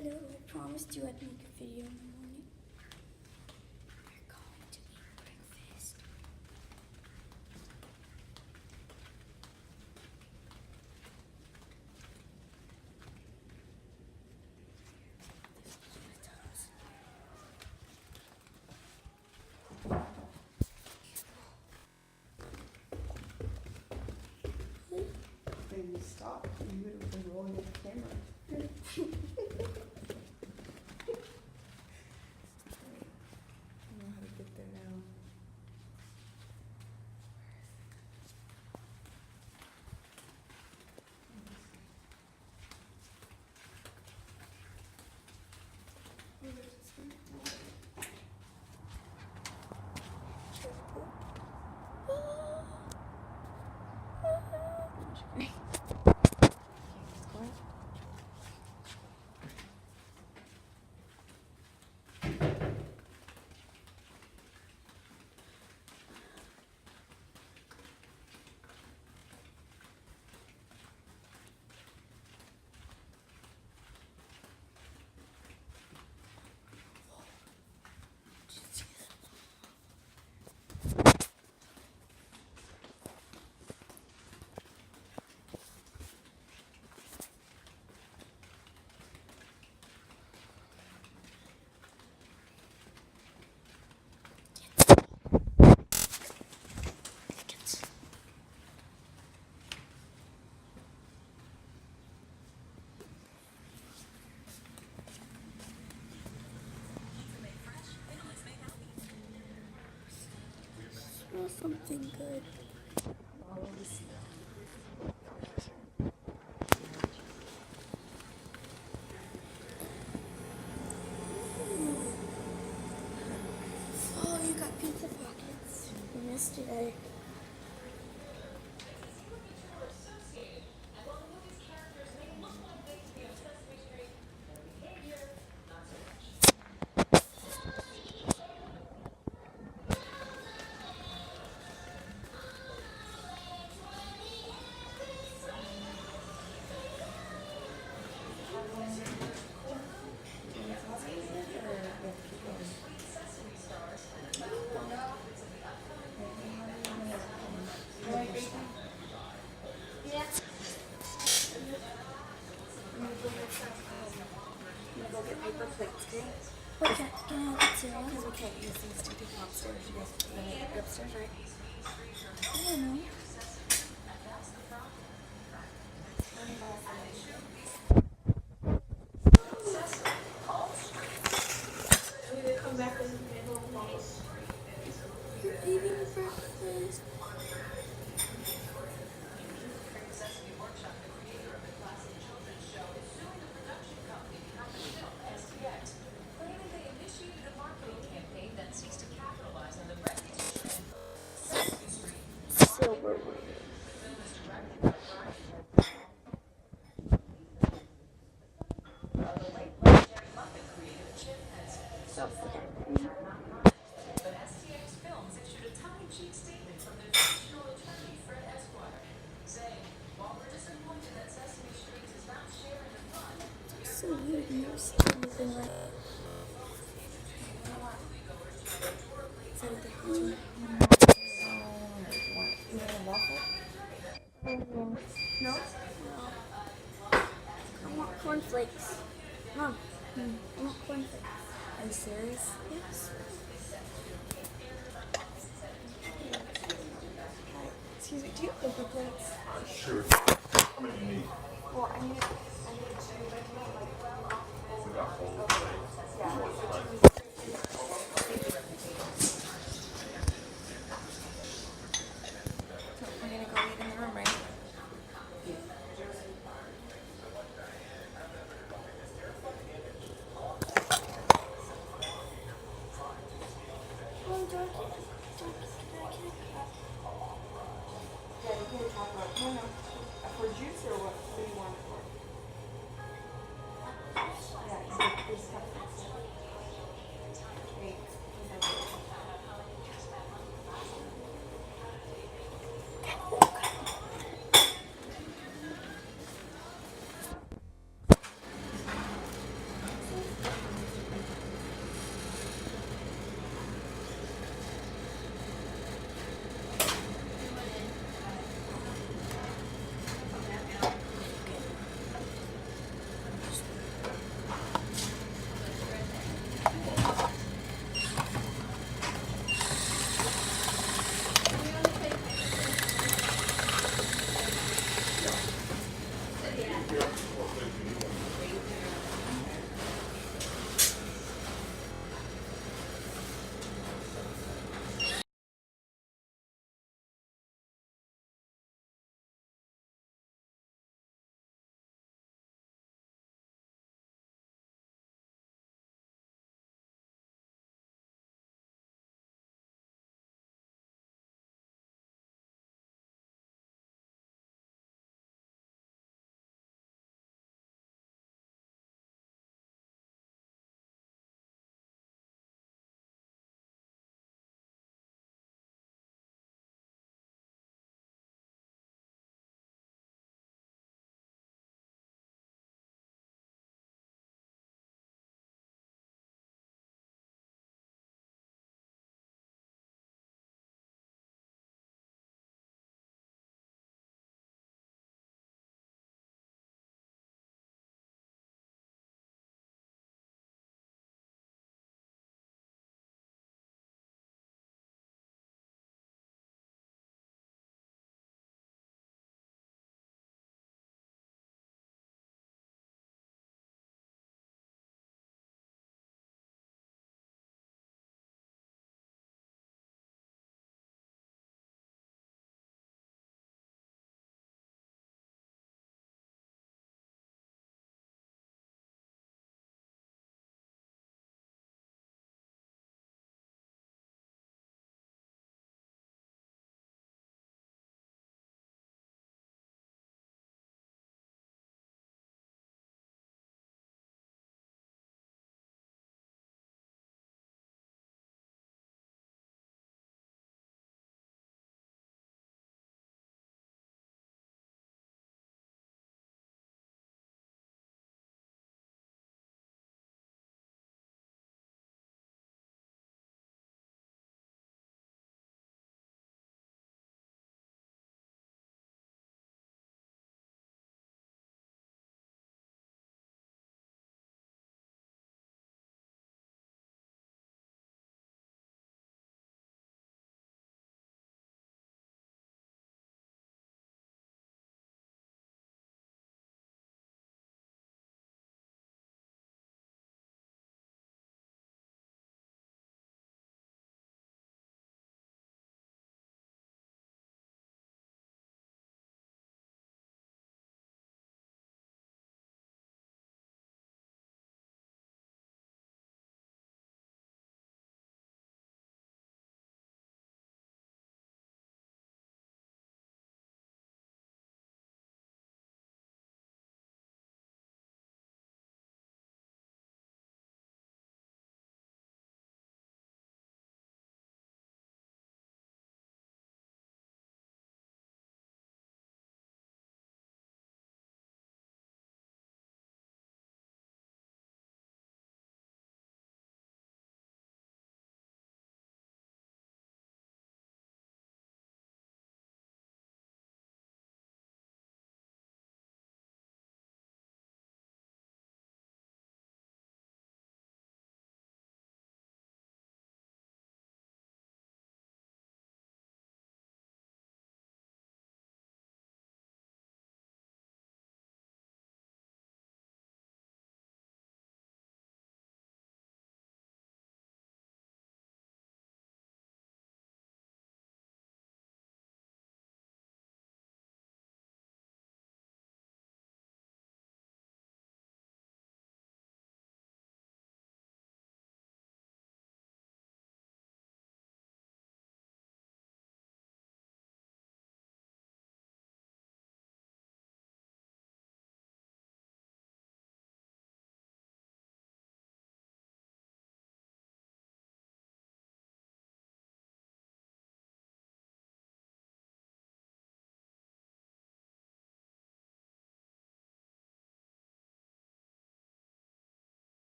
Hello, I promised you I'd make a video in the morning. We're going to eat breakfast. Then you stop, you would have been rolling the camera. I don't know how to get there now. Smell something good. Oh, you got pizza pockets from yesterday. Go get paper plates, okay? Okay, can I have it too? Because we can't use these two people upstairs. You guys can go upstairs, right? I don't know. You're eating breakfast. Silver. So weird, I've never seen anything like that. Is that the house? You want a waffle? No? I want cornflakes. Mom, I want cornflakes. Are you serious? Yes. Excuse me, do you have paper plates? Sure. How many do you need? Well, I need two. We got four. So we're gonna go eat in the room, right? Well, George, Yeah, you can talk about no. For juice or what do you want it for? Yeah, here's cup.